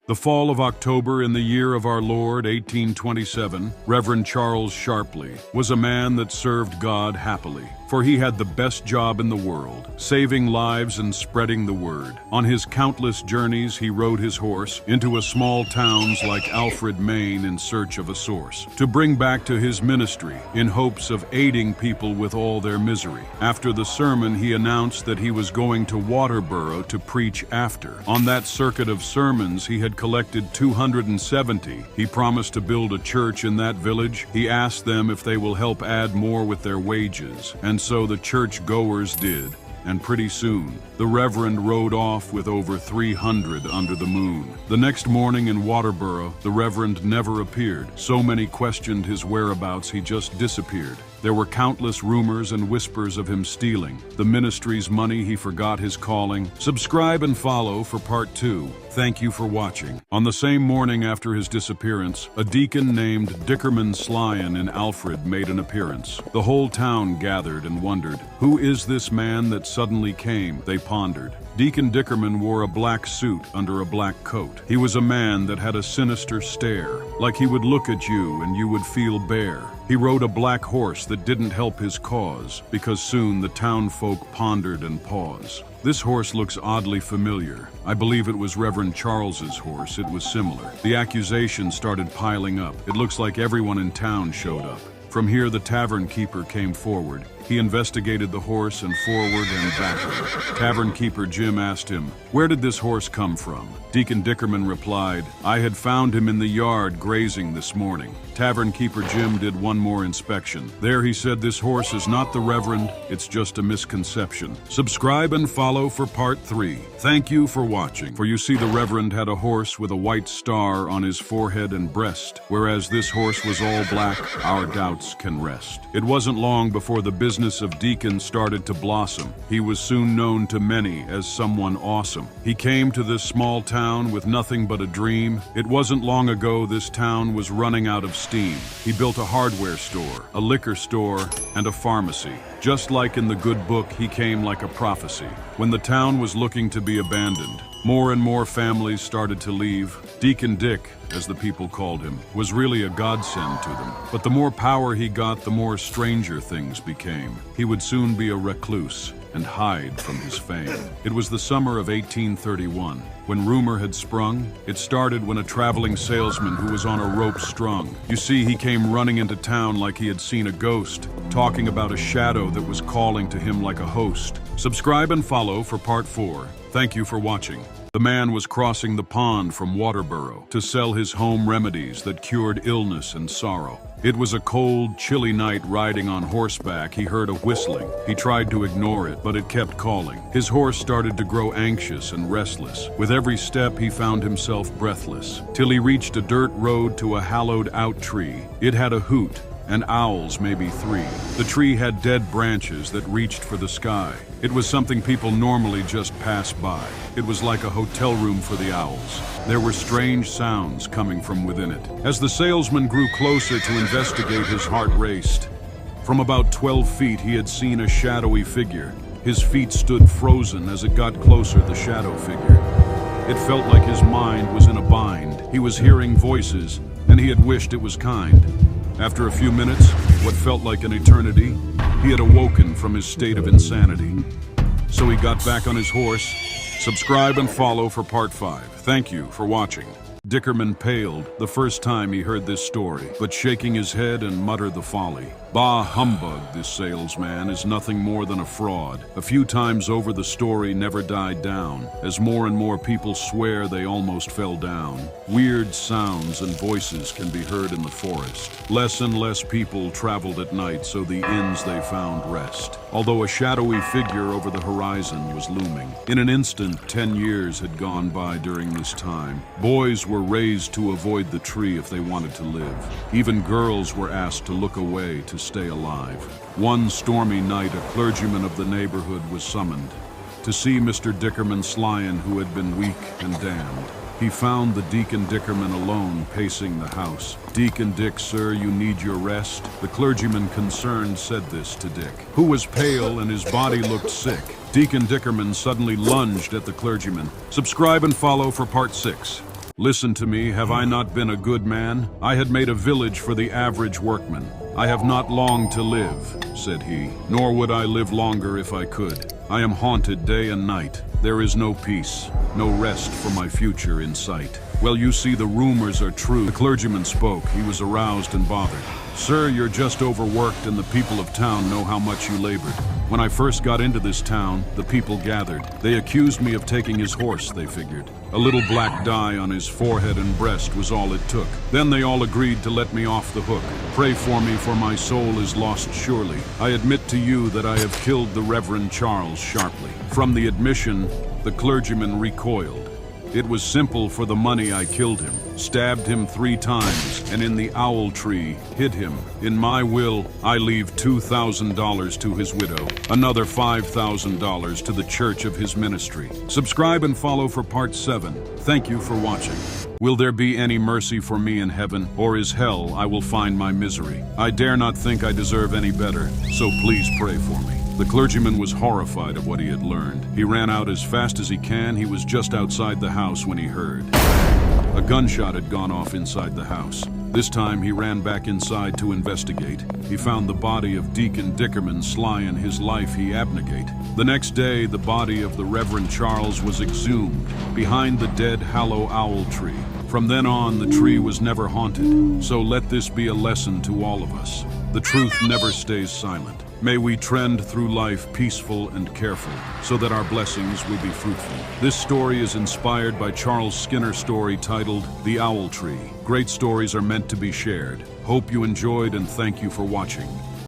The fall of October in the year of our Lord, 1827, Reverend Charles Sharpley was a man that served God happily, for he had the best job in the world, saving lives and spreading the word. On his countless journeys, he rode his horse into small towns like Alfred, Maine, in search of a source, to bring back to his ministry in hopes of aiding people with all their misery. After the sermon, he announced that he was going to Waterboro to preach after. On that circuit of sermons, he had collected 270. He promised to build a church in that village. He asked them if they will help add more with their wages, and so the church goers did. And pretty soon, the Reverend rode off with over 300 under the moon. The next morning in Waterboro, the Reverend never appeared. So many questioned his whereabouts, he just disappeared. There were countless rumors and whispers of him stealing the ministry's money. He forgot his calling. Subscribe and follow for part 2. Thank you for watching. On the same morning after his disappearance, a deacon named Dickerman Slyan in Alfred made an appearance. The whole town gathered and wondered, who is this man that suddenly came? They pondered. Deacon Dickerman wore a black suit under a black coat. He was a man that had a sinister stare, like he would look at you and you would feel bare. He rode a black horse that didn't help his cause, because soon the townfolk pondered and paused. This horse looks oddly familiar. I believe it was Reverend Charles's horse. It was similar. The accusations started piling up. It looks like everyone in town showed up. From here, the tavern keeper came forward. He investigated the horse and forward and backward. Tavern keeper Jim asked him, "Where did this horse come from?" Deacon Dickerman replied, "I had found him in the yard grazing this morning." Tavern keeper Jim did one more inspection. There he said, "This horse is not the Reverend, it's just a misconception." Subscribe and follow for part 3. Thank you for watching. For you see, the Reverend had a horse with a white star on his forehead and breast, whereas this horse was all black. Our doubts can rest. It wasn't long before the business of deacon started to blossom. He was soon known to many as someone awesome. He came to this small town with nothing but a dream. It wasn't long ago this town was running out of steam. He built a hardware store, a liquor store, and a pharmacy. Just like in the good book, he came like a prophecy. When the town was looking to be abandoned, more and more families started to leave. Deacon Dick, as the people called him, was really a godsend to them. But the more power he got, the more stranger things became. He would soon be a recluse and hide from his fame. It was the summer of 1831. When rumor had sprung, it started when a traveling salesman who was on a rope strung. You see, he came running into town like he had seen a ghost, talking about a shadow that was calling to him like a host. Subscribe and follow for part 4. Thank you for watching. The man was crossing the pond from Waterboro to sell his home remedies that cured illness and sorrow. It was a cold, chilly night. Riding on horseback, he heard a whistling. He tried to ignore it, but it kept calling. His horse started to grow anxious and restless. With every step, he found himself breathless, till he reached a dirt road to a hollowed-out tree. It had a hoot, and owls, maybe 3. The tree had dead branches that reached for the sky. It was something people normally just pass by. It was like a hotel room for the owls. There were strange sounds coming from within it. As the salesman grew closer to investigate, his heart raced. From about 12 feet, he had seen a shadowy figure. His feet stood frozen. As it got closer, the shadow figure, it felt like his mind was in a bind. He was hearing voices, and he had wished it was kind. After a few minutes, what felt like an eternity, he had awoken from his state of insanity. So he got back on his horse. Subscribe and follow for part 5. Thank you for watching. Dickerman paled the first time he heard this story, but shaking his head and muttered the folly. Bah humbug, this salesman is nothing more than a fraud. A few times over, the story never died down. As more and more people swear, they almost fell down. Weird sounds and voices can be heard in the forest. Less and less people traveled at night, so the inns they found rest. Although a shadowy figure over the horizon was looming. In an instant, 10 years had gone by during this time. Boys were raised to avoid the tree if they wanted to live. Even girls were asked to look away to stay alive. One stormy night, a clergyman of the neighborhood was summoned to see Mr. Dickerman Slyan, who had been weak and damned. He found the Deacon Dickerman alone, pacing the house. "Deacon Dick, sir, you need your rest." The clergyman concerned said this to Dick, who was pale and his body looked sick. Deacon Dickerman suddenly lunged at the clergyman. Subscribe and follow for part 6. Listen to me, have I not been a good man? I had made a village for the average workman. I have not long to live, said he, nor would I live longer if I could. I am haunted day and night. There is no peace, no rest for my future in sight. Well, you see, the rumors are true. The clergyman spoke. He was aroused and bothered. Sir, you're just overworked, and the people of town know how much you labored. When I first got into this town, the people gathered. They accused me of taking his horse, they figured. A little black dye on his forehead and breast was all it took. Then they all agreed to let me off the hook. Pray for me, for my soul is lost surely. I admit to you that I have killed the Reverend Charles sharply. From the admission, the clergyman recoiled. It was simple. For the money I killed him, stabbed him 3 times, and in the owl tree hid him. In my will, I leave $2,000 to his widow, another $5,000 to the church of his ministry. Subscribe and follow for part 7. Thank you for watching. Will there be any mercy for me in heaven, or is hell I will find my misery? I dare not think I deserve any better, so please pray for me. The clergyman was horrified at what he had learned. He ran out as fast as he can. He was just outside the house when he heard a gunshot had gone off inside the house. This time he ran back inside to investigate. He found the body of Deacon Dickerman. Sly in his life, he abnegate. The next day, the body of the Reverend Charles was exhumed behind the dead Hallow Owl tree. From then on, the tree was never haunted. So let this be a lesson to all of us. The truth never stays silent. May we trend through life peaceful and careful, so that our blessings will be fruitful. This story is inspired by Charles Skinner's story titled The Owl Tree. Great stories are meant to be shared. Hope you enjoyed, and thank you for watching.